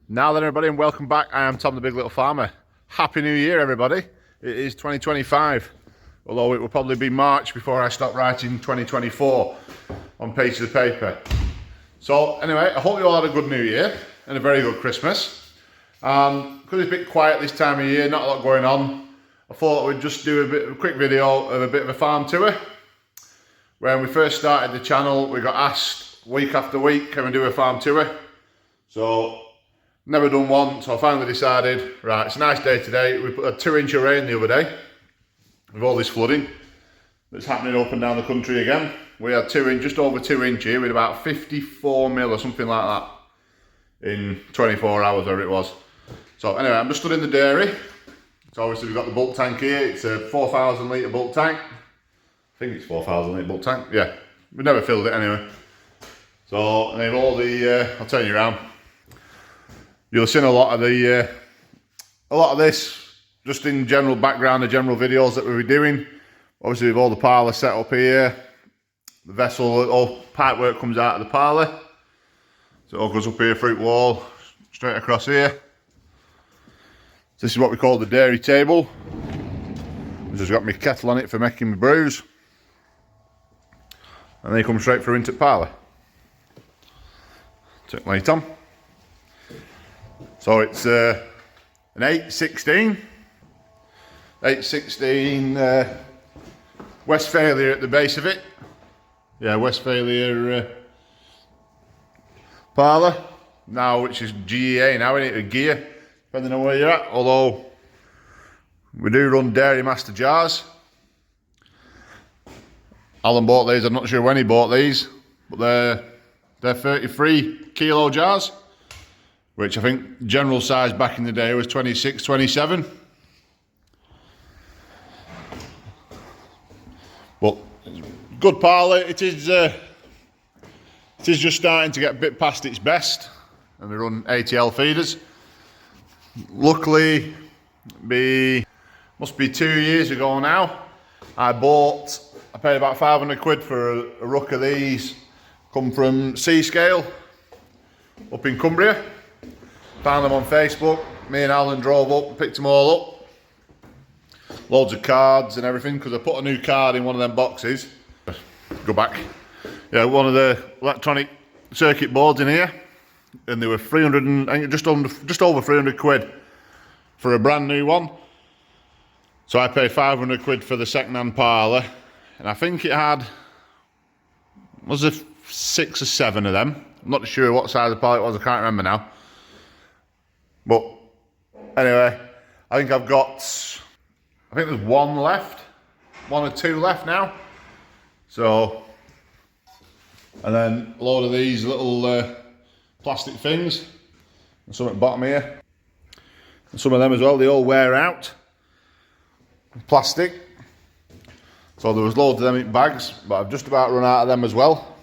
Now then, everybody, and welcome back. I am Tom the Big Little Farmer. Happy New Year, everybody. It is 2025, although it will probably be March before I stop writing 2024 on pages of paper. So anyway, I hope you all had a good New Year and a very good Christmas. Because it's a bit quiet this time of year, not a lot going on, I thought we'd just do a quick video of a bit of a farm tour. When we first started the channel, we got asked week after week, can we do a farm tour? So never done one, so I finally decided, right, it's a nice day today. We put a 2 inch of rain the other day with all this flooding that's happening up and down the country again. We had just over 2 inch here with about 54 mil or something like that in 24 hours, whatever it was. So anyway, I'm just stood in the dairy. So obviously we've got the bulk tank here. It's a 4,000 litre bulk tank. I think it's 4,000 litre bulk tank, yeah. We've never filled it anyway. So, and then all the, I'll turn you around. You'll have seen a lot of this just in general background, the general videos that we'll be doing. Obviously with all the parlour set up here, the vessel, all pipe work comes out of the parlour. So it all goes up here, fruit wall, straight across here. So this is what we call the dairy table. Which has got my kettle on it for making my brews. And they come straight through into the parlour. Take light on. So it's an 816 Westphalia at the base of it. Yeah, Westphalia parlour. Now, which is GEA now, isn't it? A gear, depending on where you're at. Although, we do run Dairy Master jars. Alan bought these, I'm not sure when he bought these, but they're 33 kilo jars. Which I think general size back in the day was 26, 27. But good parlour. It is just starting to get a bit past its best, and we run ATL feeders. Luckily, must be 2 years ago now, I paid about 500 quid for a ruck of these. Come from Seascale up in Cumbria. Found them on Facebook. Me and Alan drove up and picked them all up. Loads of cards and everything, because I put a new card in one of them boxes. Go back. Yeah, one of the electronic circuit boards in here, and they were 300 and just over 300 quid for a brand new one. So I paid 500 quid for the second-hand parlour, and I think it had, was there 6 or 7 of them? I'm not sure what size of parlour it was. I can't remember now. But anyway, I think there's one left, 1 or 2 left now. So, and then a load of these little plastic things, and some at the bottom here. And some of them as well, they all wear out. Plastic. So there was loads of them in bags, but I've just about run out of them as well.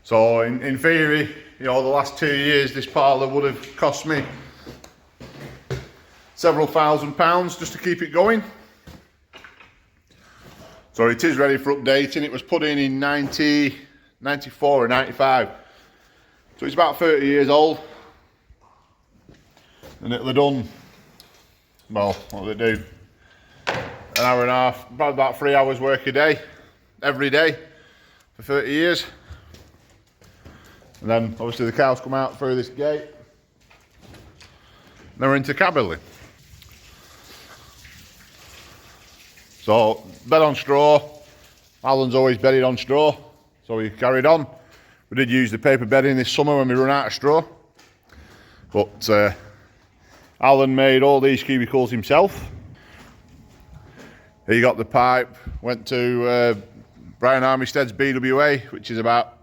So in theory, you know, the last 2 years, this parlour would have cost me several £1,000s just to keep it going. So it is ready for updating. It was put in 94 or 95. So it's about 30 years old. And it'll have done, well, what do they do? An hour and a half, about 3 hours work a day, every day, for 30 years. And then obviously the cows come out through this gate. And they're into cow building. So bed on straw. Alan's always bedded on straw, so we carried on. We did use the paper bedding this summer when we run out of straw. But Alan made all these cubicles himself. He got the pipe, went to Brian Armisted's BWA, which is about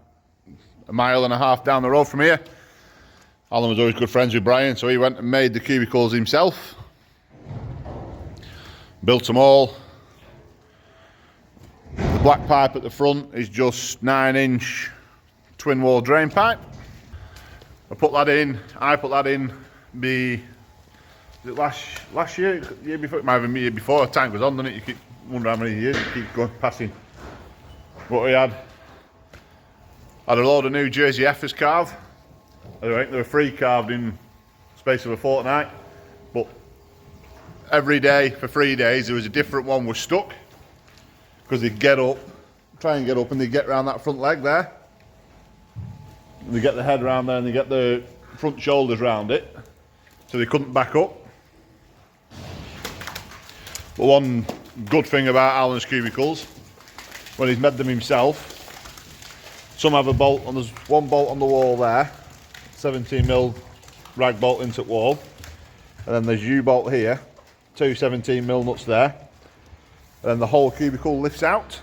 1.5 miles down the road from here. Alan was always good friends with Brian, so he went and made the cubicles himself. Built them all. The black pipe at the front is just 9 inch twin wall drain pipe. I put that in last year, year before, it might have been the year before. Time goes on, doesn't it? You keep wondering how many years you keep going passing. But we had a load of new Jersey heifers calved, I think they were free carved in the space of a fortnight, but every day for 3 days there was a different one was stuck, because they'd get up, try and get up, and they'd get around that front leg there. They get the head around there and they get the front shoulders round it, so they couldn't back up. But one good thing about Alan's cubicles, when he's made them himself, some have a bolt, and there's one bolt on the wall there, 17mm rag bolt into the wall, and then there's U-bolt here, two 17mm nuts there, and then the whole cubicle lifts out.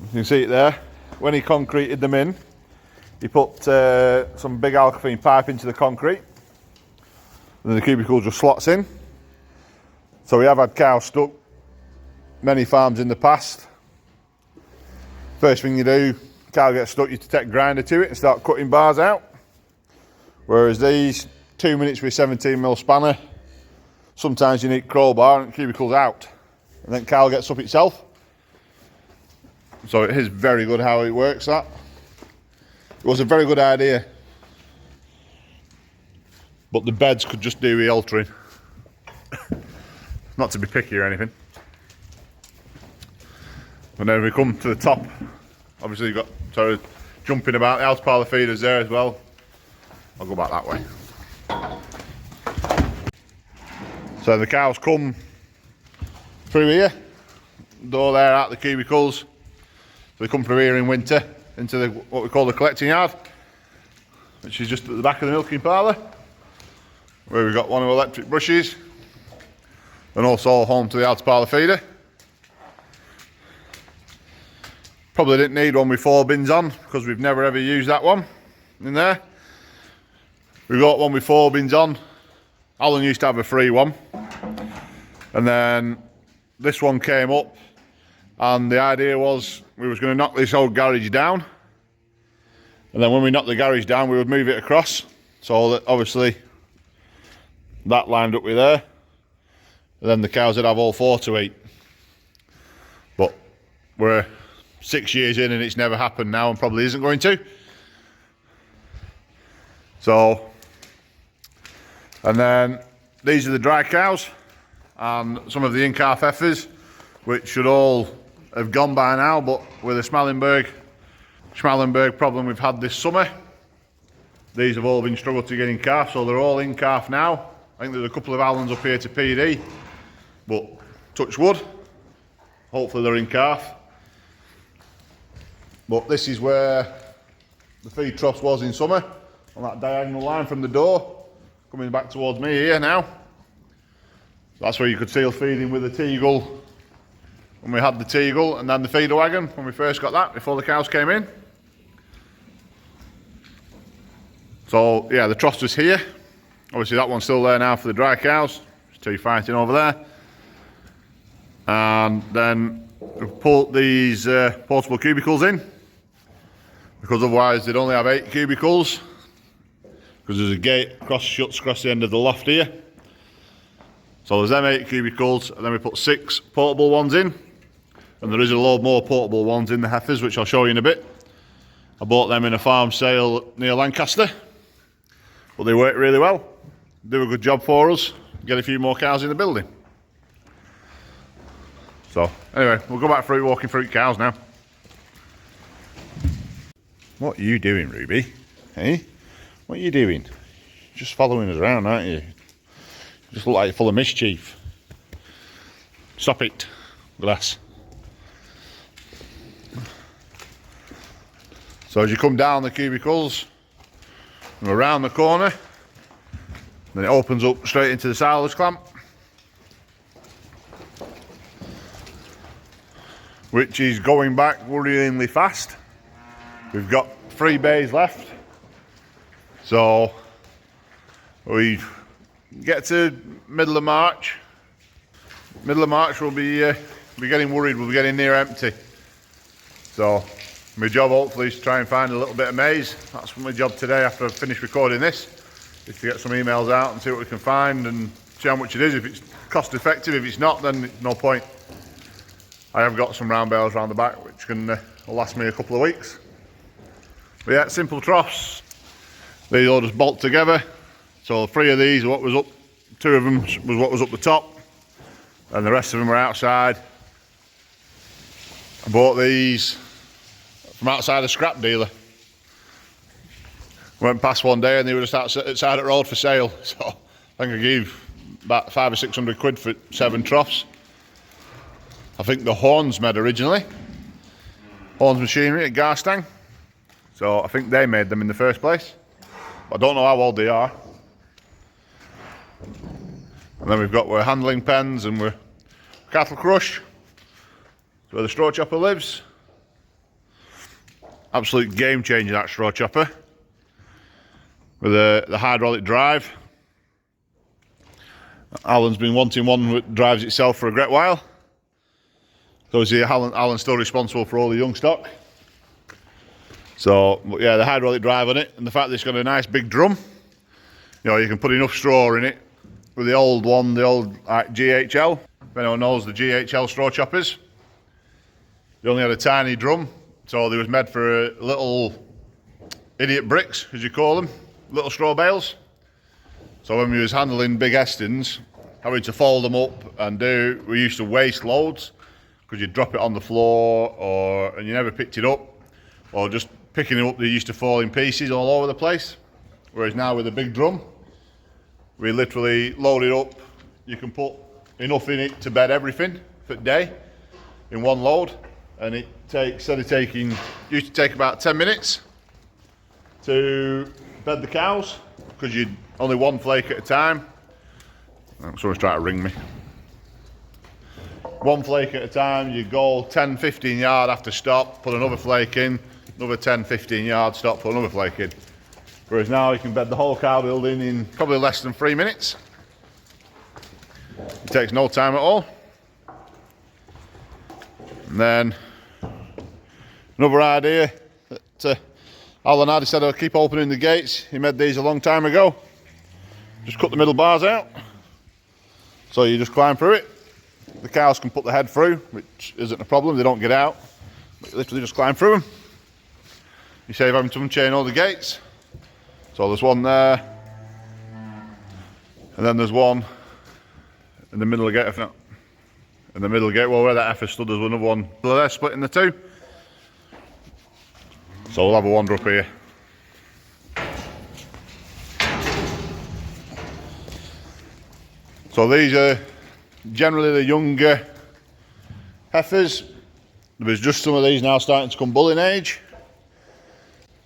You can see it there. When he concreted them in, he put some big alkaline pipe into the concrete, and then the cubicle just slots in. So we have had cows stuck many farms in the past. First thing you do, cow gets stuck, you take a grinder to it and start cutting bars out. Whereas these, 2 minutes with a 17mm spanner, sometimes you need crowbar and the cubicle's out. And then cow gets up itself. So it is very good how it works, that. It was a very good idea. But the beds could just do with altering. Not to be picky or anything. And then we come to the top. Obviously you've got sort of jumping about the house parlour feeders there as well. I'll go back that way. So the cows come through here, door there out the cubicles. So they come through here in winter into the, what we call the collecting yard, which is just at the back of the milking parlour, where we've got one of the electric brushes, and also home to the house parlour feeder. Probably didn't need one with 4 bins on, because we've never ever used that one in there. We've got one with 4 bins on. Alan used to have a free one, and then this one came up, and the idea was we was going to knock this old garage down, and then when we knocked the garage down we would move it across, so that obviously that lined up with there, and then the cows would have all 4 to eat. But we're 6 years in and it's never happened now, and probably isn't going to. So, and then these are the dry cows and some of the in-calf heifers, which should all have gone by now, but with the Schmallenberg problem we've had this summer, these have all been struggled to get in calf, so they're all in calf now. I think there's a couple of Allens up here to PD, but touch wood, hopefully they're in calf. But this is where the feed troughs was in summer, on that diagonal line from the door, coming back towards me here now. That's where you could see us feeding with the Teagle when we had the Teagle, and then the feeder wagon when we first got that, before the cows came in. So yeah, the troughs was here. Obviously that one's still there now for the dry cows. There's 2 fighting over there. And then we've put these portable cubicles in, because otherwise they'd only have 8 cubicles, because there's a gate shuts across the end of the loft here. So there's them 8 cubicles, and then we put 6 portable ones in, and there is a load more portable ones in the heifers, which I'll show you in a bit. I bought them in a farm sale near Lancaster, but they work really well, do a good job for us, get a few more cows in the building. So anyway, we'll go back through walking through cows now. What are you doing, Ruby? Hey, what are you doing? Just following us around, aren't you? You just look like you're full of mischief. Stop it, glass. So as you come down the cubicles and around the corner, then it opens up straight into the silage clamp, which is going back worryingly fast. We've got 3 bays left, so we get to middle of March. Middle of March we'll be getting worried, we'll be getting near empty. So my job hopefully is to try and find a little bit of maize. That's my job today after I've finished recording this, is to get some emails out and see what we can find and see how much it is. If it's cost effective, if it's not, then it's no point. I have got some round bales around the back which can will last me a couple of weeks. But yeah, simple troughs, These all just bolt together. So 3 of these are what was up, 2 of them was what was up the top, and the rest of them were outside. I bought these from outside a scrap dealer. Went past one day and they were just outside the road for sale. So I think I gave about 500 or 600 quid for 7 troughs. I think the Horns made originally. Horns Machinery at Garstang. So I think they made them in the first place. But I don't know how old they are. And then we've got our handling pens and we're cattle crush. Where the straw chopper lives. Absolute game changer, that straw chopper. With the hydraulic drive. Alan's been wanting one that drives itself for a great while. So is Alan's still responsible for all the Youngstock. So yeah, the hydraulic drive on it, and the fact that it's got a nice big drum. You know, you can put enough straw in it. With the old one, the old GHL. If anyone knows the GHL straw choppers. They only had a tiny drum, so they was made for little idiot bricks, as you call them, little straw bales. So when we was handling big Estons, having to fold them up and we used to waste loads because you'd drop it on the floor and you never picked it up, or just picking it up, they used to fall in pieces all over the place. Whereas now with a big drum, we literally load it up. You can put enough in it to bed everything for the day in one load. And it takes, used to take about 10 minutes to bed the cows, because you'd only 1 flake at a time. Someone's trying to ring me. 1 flake at a time, you go 10, 15 yard, have to stop, put another flake in, another 10, 15 yard, stop, put another flake in. Whereas now you can bed the whole cow building in probably less than 3 minutes. It takes no time at all. And then another idea that Alan had, he said I'll keep opening the gates. He made these a long time ago. Just cut the middle bars out. So you just climb through it. The cows can put their head through, which isn't a problem, they don't get out. But you literally just climb through them. You save having to unchain all the gates. So there's one there. And then there's one in the middle of the gate, if not. In the middle gate, well, where that heifer stood, there's another one there, split in the 2. So we'll have a wander up here. So these are generally the younger heifers. There's just some of these now starting to come bulling age.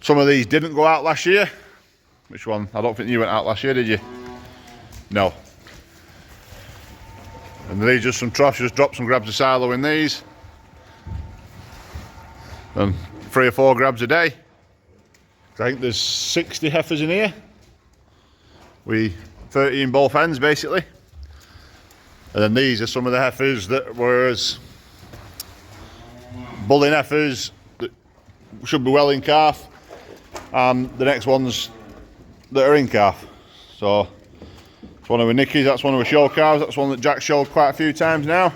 Some of these didn't go out last year. Which one? I don't think you went out last year, did you? No. And these are just some troughs, just drop some grabs of silo in these. And 3 or 4 grabs a day. I think there's 60 heifers in here. 30 in both ends basically. And then these are some of the heifers that were bulling heifers that should be well in calf. And the next ones that are in calf. So it's one of our Nickies, that's one of our show cows, that's one that Jack showed quite a few times now.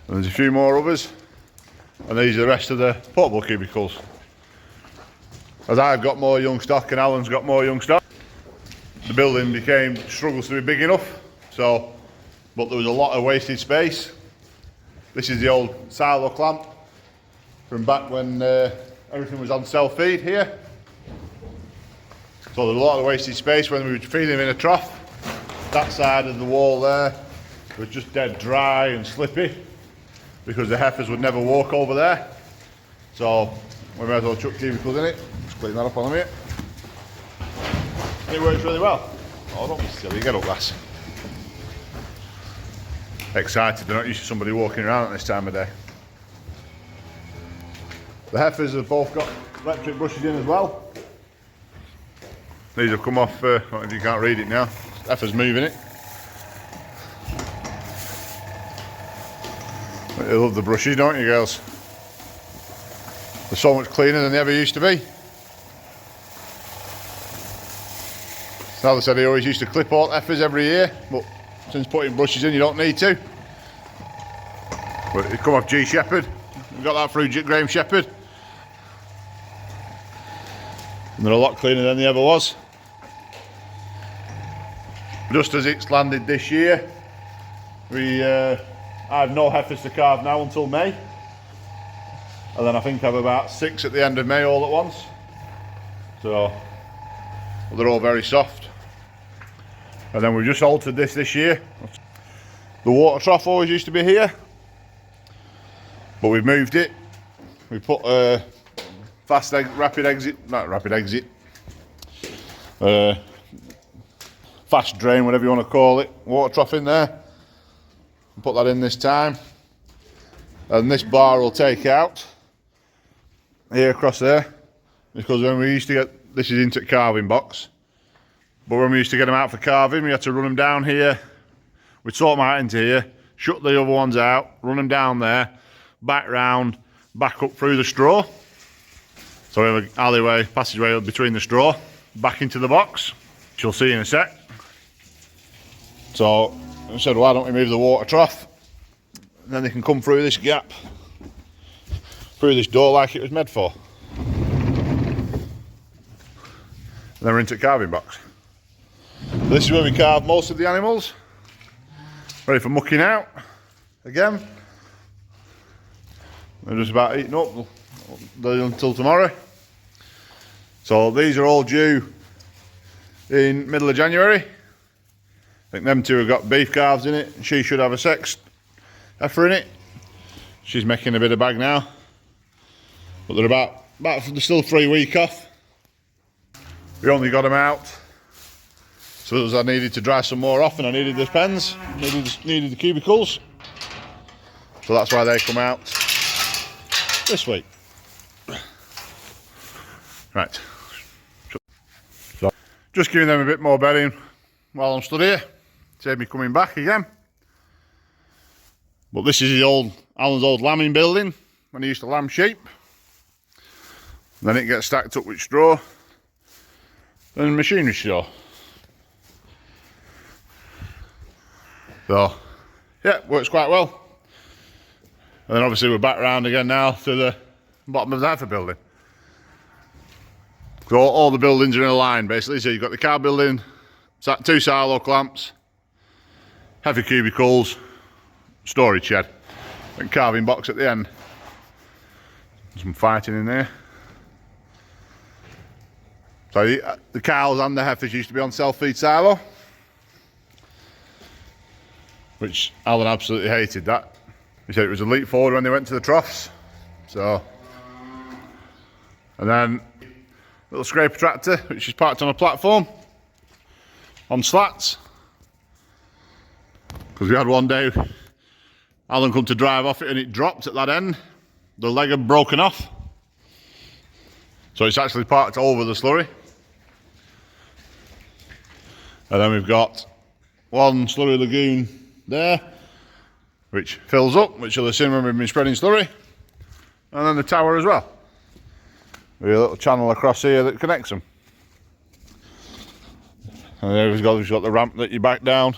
And there's a few more others. And these are the rest of the portable cubicles. As I've got more Youngstock and Alan's got more Youngstock, the building struggles to be big enough. So, but there was a lot of wasted space. This is the old silo clamp from back when everything was on self-feed here. So there's a lot of wasted space when we were feeding them in a trough. That side of the wall there was just dead dry and slippy because the heifers would never walk over there. So we might as well chuck cubicles in it. Just clean that up on them here. And it works really well. Oh, don't be silly, get up, lass. Excited, they're not used to somebody walking around at this time of day. The heifers have both got electric brushes in as well. These have come off, I don't know if you can't read it now. Heifer's moving it. You love the brushes, don't you, girls? They're so much cleaner than they ever used to be. Now they said he always used to clip all heifers every year, but since putting brushes in, you don't need to. But it come off G Shepherd. We got that through Graham Shepherd. And they're a lot cleaner than they ever was. Just as it's landed this year, I have no heifers to calve now until May. And then I think I have about 6 at the end of May all at once. So, well, they're all very soft. And then we've just altered this year. The water trough always used to be here, but we've moved it. We put a rapid exit, fast drain, whatever you want to call it, water trough in there. Put that in this time. And this bar will take out here across there, because when we used to get, this is into the calving box, but when we used to get them out for calving, we had to run them down here. We'd sort them out into here, shut the other ones out, run them down there, back round, back up through the straw. So we have an alleyway, passageway between the straw, back into the box, which you'll see in a sec. So I said, why don't we move the water trough? And then they can come through this gap, through this door like it was made for. And then we're into the calving box. This is where we carve most of the animals. Ready for mucking out again. They're just about eaten up until tomorrow. So these are all due in middle of January. I think them two have got beef calves in it, and she should have a sexed heifer in it. She's making a bit of bag now, but they're they're still 3 weeks off. We only got them out so as I needed to dry some more off, and I needed the pens, needed the cubicles, so that's why they come out this week. Right, so just giving them a bit more bedding while I'm stood here, save me coming back again. But this is Alan's old lambing building when he used to lamb sheep. And then it gets stacked up with straw and machinery straw. So yeah, works quite well. And then obviously we're back round again now to the bottom of the heifer building. So all the buildings are in a line basically. So you've got the cow building, 2 silo clamps, heifer cubicles, storage shed, and calving box at the end. Some fighting in there. So the cows and the heifers used to be on self-feed silo, which Alan absolutely hated that. He said it was a leap forward when they went to the troughs. So, and then little scraper tractor, which is parked on a platform on slats, because we had one day Alan come to drive off it and it dropped at that end. The leg had broken off, so it's actually parked over the slurry. And then we've got one slurry lagoon there, which fills up, which you'll have seen when we've been spreading slurry. And then the tower as well, with a little channel across here that connects them. And there we've got the ramp that you back down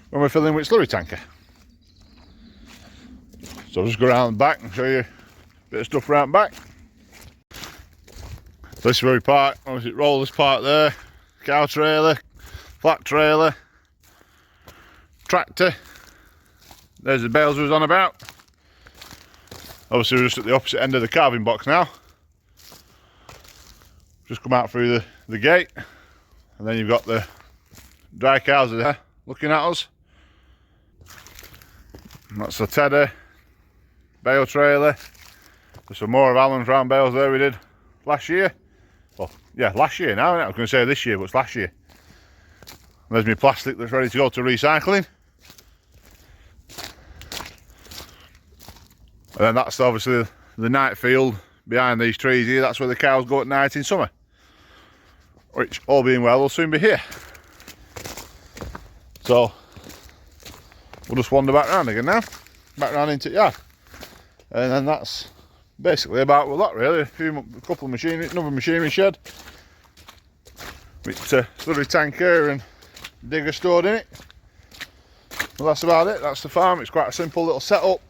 when we're filling with slurry tanker. So I'll just go around the back and show you a bit of stuff around back. So this is where we park. Obviously rollers park there, cow trailer, flat trailer, tractor. There's the bales we was on about. Obviously we're just at the opposite end of the calving box now. Just come out through the gate, and then you've got the dry cows there looking at us. And that's the tedder, bale trailer. There's some more of Alan's round bales there we did last year. Well, yeah, last year now, I was going to say this year, but it's last year. And there's my plastic that's ready to go to recycling. And then that's obviously the night field behind these trees here. That's where the cows go at night in summer, which, all being well, will soon be here. So we'll just wander back round again now, back round into the yard, and then that's basically about with that really. A couple of machinery, another machinery shed with slurry tanker and digger stored in it. Well, that's about it. That's the farm. It's quite a simple little setup.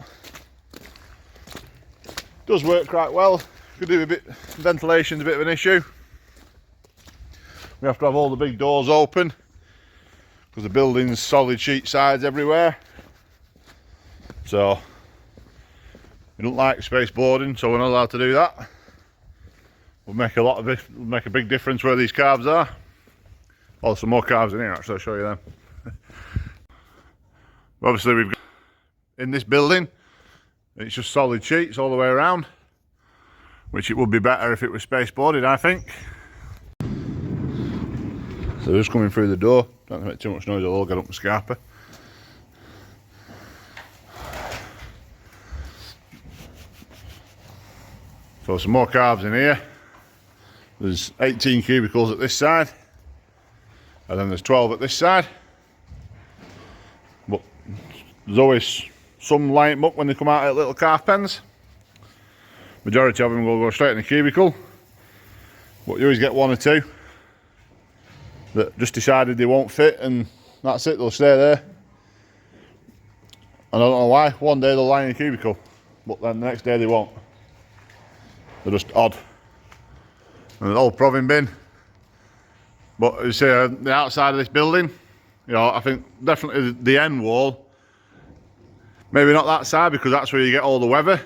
Does work quite well. Could do a bit, ventilation's a bit of an issue. We have to have all the big doors open because the building's solid sheet sides everywhere. So we don't like space boarding, so we're not allowed to do that. Will make a big difference where these calves are. Oh, some more calves in here actually, I'll show you them. Obviously we've got in this building, it's just solid sheets all the way around, which it would be better if it was space boarded, I think. So just coming through the door, don't make too much noise, I'll all get up my scarper. So some more calves in here. There's 18 cubicles at this side, and then there's 12 at this side. But there's always some line them up when they come out at little calf pens. Majority of them will go straight in the cubicle, but you always get one or two that just decided they won't fit, and that's it, they'll stay there. And I don't know why, one day they'll lie in a cubicle, but then the next day they won't. They're just odd. And an old proving bin. But you see, the outside of this building, you know, I think definitely the end wall, maybe not that side because that's where you get all the weather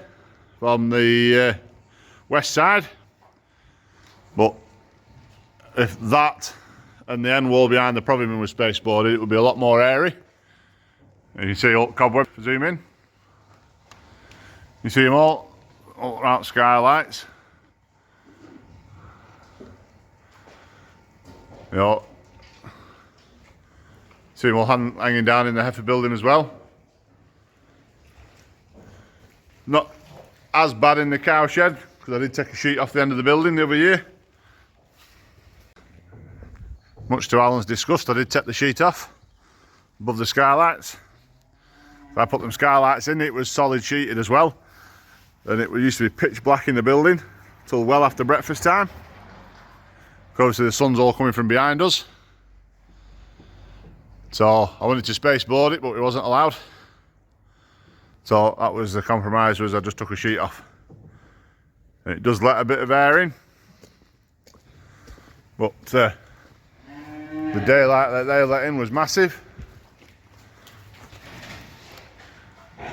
from the west side. But if that and the end wall behind the proving bin was space boarded, it would be a lot more airy. And you can see all cobweb, zoom in. You see them all around skylights. You know, see them all hanging down in the heifer building as well. Not as bad in the cow shed, because I did take a sheet off the end of the building the other year. Much to Alan's disgust, I did take the sheet off above the skylights. If I put them skylights in, it was solid sheeted as well. And it used to be pitch black in the building till well after breakfast time. Obviously the sun's all coming from behind us. So I wanted to space board it, but it wasn't allowed. So that was the compromise, was I just took a sheet off. And it does let a bit of air in. But the daylight that they let in was massive. You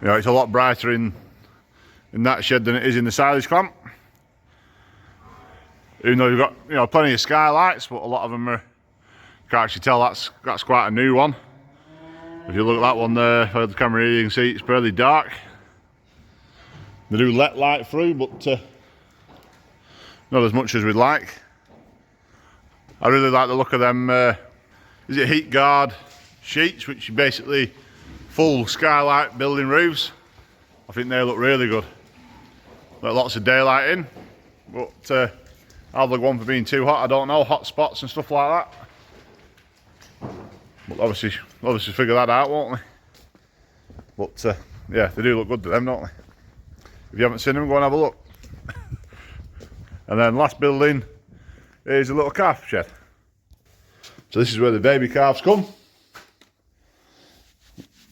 know, it's a lot brighter in that shed than it is in the silage clamp. Even though you've got, you know, plenty of skylights, but a lot of them are, you can't actually tell that's quite a new one. If you look at that one there, for the camera here, you can see it's fairly dark. They do let light through, but not as much as we'd like. I really like the look of them, is it heat guard sheets, which are basically full skylight building roofs. I think they look really good. Let lots of daylight in, but how they'll go on for being too hot, I don't know, hot spots and stuff like that. But obviously figure that out, won't we? But yeah, they do look good to them, don't they? If you haven't seen them, go and have a look. And then last building is a little calf shed. So this is where the baby calves come.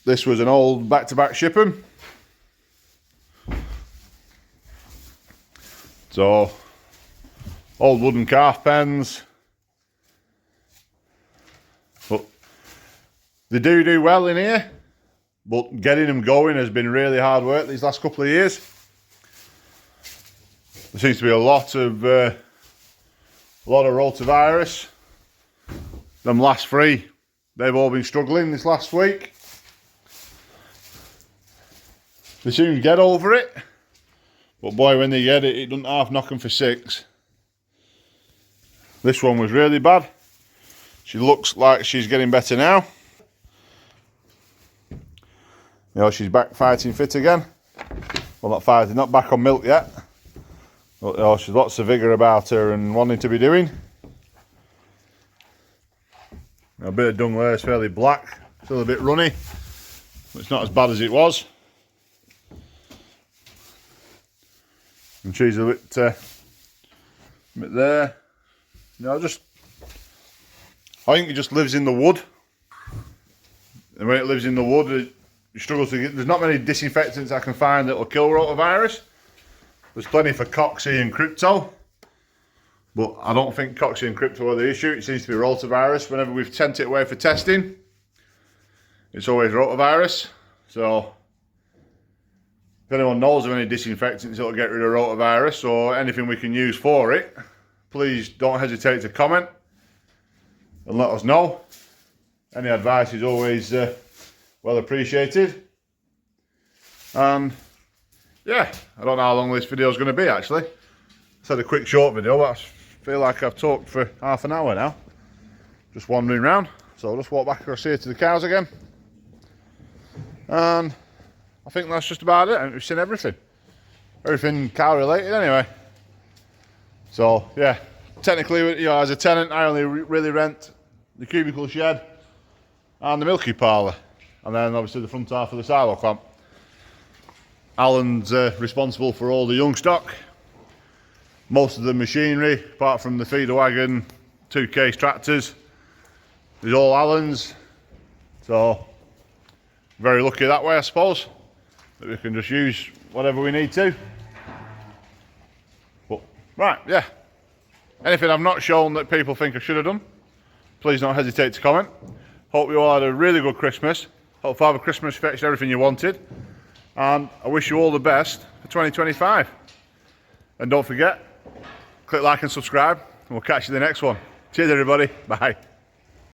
This was an old back-to-back shipping. So, old wooden calf pens. But they do well in here. But getting them going has been really hard work these last couple of years. There seems to be a lot of rotavirus. Them last three, they've all been struggling this last week. They soon get over it, but boy, when they get it, it doesn't half knock them for six. This one was really bad. She looks like she's getting better now. You know, she's back fighting fit again. Well, not fighting, not back on milk yet. But you know, she's lots of vigour about her and wanting to be doing. A bit of dung there, it's fairly black, still a bit runny, but it's not as bad as it was. And she's a bit there. You know, I think it just lives in the wood. And when it lives in the wood, you struggle to get, there's not many disinfectants I can find that will kill rotavirus. There's plenty for Coxie and Crypto, but I don't think Coxie and Crypto are the issue. It seems to be rotavirus. Whenever we've sent it away for testing, it's always rotavirus. So if anyone knows of any disinfectants that'll get rid of rotavirus or anything we can use for it, please don't hesitate to comment and let us know. Any advice is always well appreciated. And yeah, I don't know how long this video is going to be actually. I said a quick short video, but I feel like I've talked for half an hour now. Just wandering around. So I'll just walk back across here to the cows again. And I think that's just about it. I think we've seen everything. Everything cow related anyway. So yeah, technically, you know, as a tenant, I only really rent the cubicle shed and the milky parlour. And then obviously the front half of the silo clamp. Alan's responsible for all the Youngstock, most of the machinery, apart from the feeder wagon, 2 case tractors, is all Alan's. So very lucky that way, I suppose, that we can just use whatever we need to. But right, yeah. Anything I've not shown that people think I should have done, please don't hesitate to comment. Hope you all had a really good Christmas. Hope Father Christmas fetched everything you wanted. And I wish you all the best for 2025. And don't forget, click like and subscribe, and we'll catch you in the next one. Cheers everybody, bye.